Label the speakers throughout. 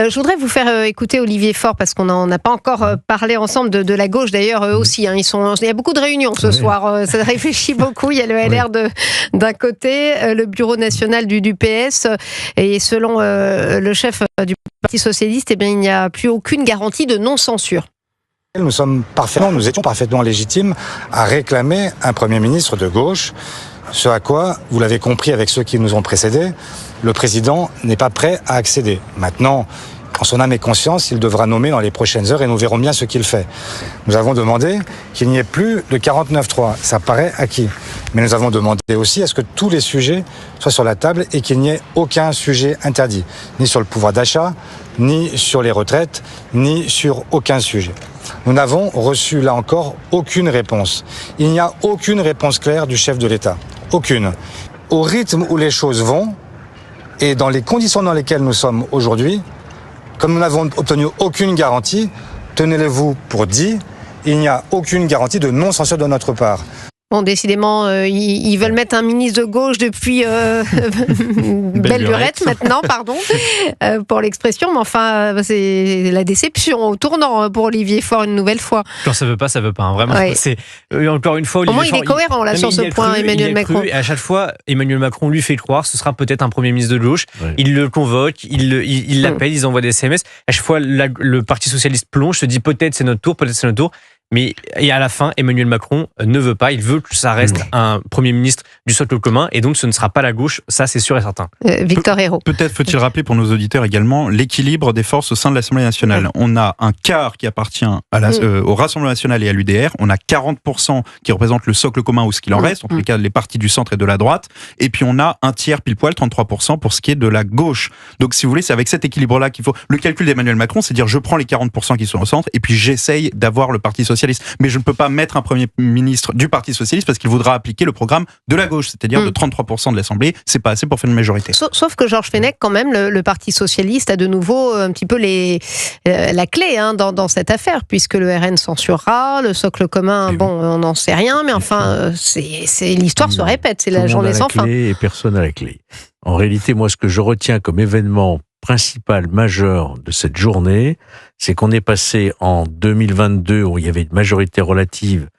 Speaker 1: Je voudrais vous faire écouter Olivier Faure, parce qu'on n'en a pas encore parlé ensemble de la gauche, d'ailleurs, eux aussi. Il y a beaucoup de réunions ce soir, ça réfléchit beaucoup. Il y a le LR d'un côté, le bureau national du PS, et selon le chef du Parti socialiste, il n'y a plus aucune garantie de non-censure.
Speaker 2: Nous étions parfaitement légitimes à réclamer un Premier ministre de gauche, ce à quoi, vous l'avez compris avec ceux qui nous ont précédés, le président n'est pas prêt à accéder. Maintenant, en son âme et conscience, il devra nommer dans les prochaines heures et nous verrons bien ce qu'il fait. Nous avons demandé qu'il n'y ait plus de 49.3, ça paraît acquis. Mais nous avons demandé aussi à ce que tous les sujets soient sur la table et qu'il n'y ait aucun sujet interdit, ni sur le pouvoir d'achat, ni sur les retraites, ni sur aucun sujet. Nous n'avons reçu, là encore, aucune réponse. Il n'y a aucune réponse claire du chef de l'État. Aucune. Au rythme où les choses vont, et dans les conditions dans lesquelles nous sommes aujourd'hui, comme nous n'avons obtenu aucune garantie, tenez-le-vous pour dit, il n'y a aucune garantie de non-censure de notre part.
Speaker 1: Bon, décidément, ils veulent mettre un ministre de gauche depuis belle lurette maintenant, pardon, pour l'expression. Mais enfin, c'est la déception au tournant pour Olivier Faure une nouvelle fois.
Speaker 3: Quand ça veut pas, hein, vraiment.
Speaker 1: Ouais.
Speaker 3: C'est encore une fois.
Speaker 1: Au moins, il est cohérent là sur ce point, Emmanuel Macron.
Speaker 3: Et à chaque fois, Emmanuel Macron lui fait croire, ce sera peut-être un Premier ministre de gauche. Ouais. Il le convoque, il l'appelle, ils envoient des SMS. À chaque fois, le Parti socialiste plonge, se dit peut-être c'est notre tour, peut-être c'est notre tour. Mais et à la fin, Emmanuel Macron ne veut pas. Il veut que ça reste un Premier ministre du socle commun, et donc ce ne sera pas la gauche. Ça, c'est sûr et certain.
Speaker 1: Victor Hérault.
Speaker 4: Peut-être faut-il rappeler pour nos auditeurs également l'équilibre des forces au sein de l'Assemblée nationale. On a un quart qui appartient au Rassemblement national et à l'UDR. On a 40% qui représentent le socle commun ou ce qu'il en reste, en tous les cas les partis du centre et de la droite. Et puis on a un tiers pile poil, 33% pour ce qui est de la gauche. Donc si vous voulez, c'est avec cet équilibre-là qu'il faut. Le calcul d'Emmanuel Macron, c'est dire je prends les 40% qui sont au centre et puis j'essaye d'avoir le Parti socialiste. Mais je ne peux pas mettre un Premier ministre du Parti socialiste parce qu'il voudra appliquer le programme de la gauche, c'est-à-dire de 33% de l'Assemblée. C'est pas assez pour faire une majorité.
Speaker 1: Sauf que Georges Fenech, quand même, le Parti socialiste a de nouveau un petit peu la clé dans cette affaire, puisque le RN censurera, le socle commun, on n'en sait rien, mais enfin, l'histoire se répète, c'est la journée sans fin.
Speaker 5: Et personne n'a la clé. En réalité, moi, ce que je retiens comme événement principal, majeur de cette journée, c'est qu'on est passé en 2022, où il y avait une majorité relative,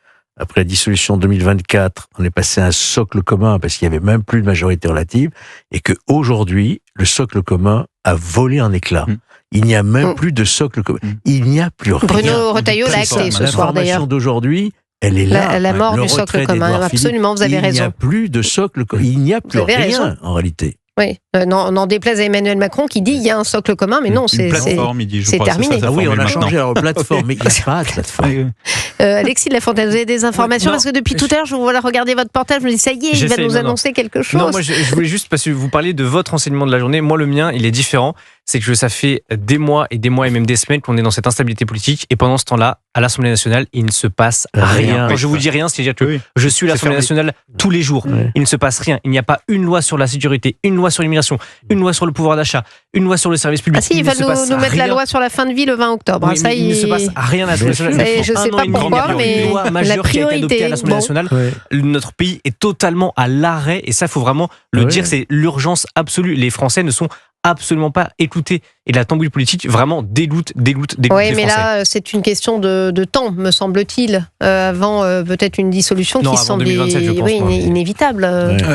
Speaker 5: après la dissolution 2024, on est passé à un socle commun, parce qu'il n'y avait même plus de majorité relative, et qu'aujourd'hui, le socle commun a volé en éclats. Il n'y a même plus de socle commun. Il n'y a plus rien.
Speaker 1: Bruno Retailleau l'a acté ce soir, d'ailleurs.
Speaker 5: L'information d'aujourd'hui, elle est là.
Speaker 1: La mort du socle commun, absolument, vous avez raison.
Speaker 5: Il n'y a plus de socle commun. Il n'y a plus rien, en réalité.
Speaker 1: Oui, n'en déplaise à Emmanuel Macron qui dit il y a un socle commun, mais non, c'est terminé.
Speaker 5: Ah oui, on a changé la plateforme, mais il n'y a pas de plateforme.
Speaker 1: Alexis de la Fontaine, vous avez des informations parce que depuis tout à l'heure, je vous vois regarder votre portable, je me dis ça y est, il va nous annoncer quelque chose.
Speaker 3: Non, moi je voulais juste, parce que vous parlez de votre renseignement de la journée, moi le mien, il est différent. C'est que ça fait des mois et même des semaines qu'on est dans cette instabilité politique, et pendant ce temps-là, à l'Assemblée nationale, il ne se passe rien. Quand je vous dis rien, c'est-à-dire que je suis à l'Assemblée nationale tous les jours. Il ne se passe rien. Il n'y a pas une loi sur la sécurité, une loi sur l'immigration, une loi sur le pouvoir d'achat, une loi sur le service public.
Speaker 1: Ah si, ils veulent nous mettre la loi sur la fin de vie le 20 octobre.
Speaker 3: Oui, ça, il ne se passe rien à l'Assemblée nationale.
Speaker 1: Je ne sais pas pourquoi, mais
Speaker 3: une loi majeure qui a été adoptée à l'Assemblée nationale. Notre pays est totalement à l'arrêt, et ça, il faut vraiment le dire, c'est l'urgence absolue. Les Français ne sont absolument pas écoutés. Et la tambouille politique vraiment dégoûte les Français.
Speaker 1: Oui, mais là, c'est une question de temps, me semble-t-il, avant peut-être une dissolution qui semble inévitable.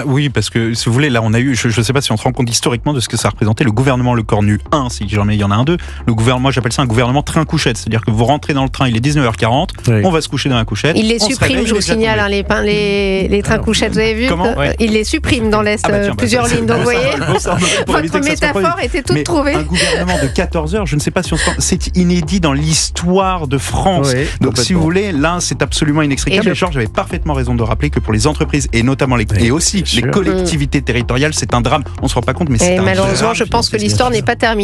Speaker 4: Oui, parce que, si vous voulez, là, on a eu, je ne sais pas si on se rend compte historiquement de ce que ça représentait, le gouvernement Le Cornu 1, si jamais il y en a un 2, le gouvernement, j'appelle ça un gouvernement train-couchette, c'est-à-dire que vous rentrez dans le train, il est 19h40, on va se coucher dans la couchette.
Speaker 1: Il les supprime, je vous signale, les trains-couchettes, vous avez vu il les supprime dans l'Est, plusieurs lignes, donc vous voyez, votre métaphore était toute trouvée.
Speaker 4: Un gouvernement de 14 heures, je ne sais pas si on se rend, c'est inédit dans l'histoire de France. Donc si vous voulez, là, c'est absolument inextricable. Et Georges avait parfaitement raison de rappeler que pour les entreprises, et notamment les collectivités territoriales, c'est un drame. On ne se rend pas compte, mais c'est un drame.
Speaker 1: Malheureusement, je pense que l'histoire n'est pas terminée.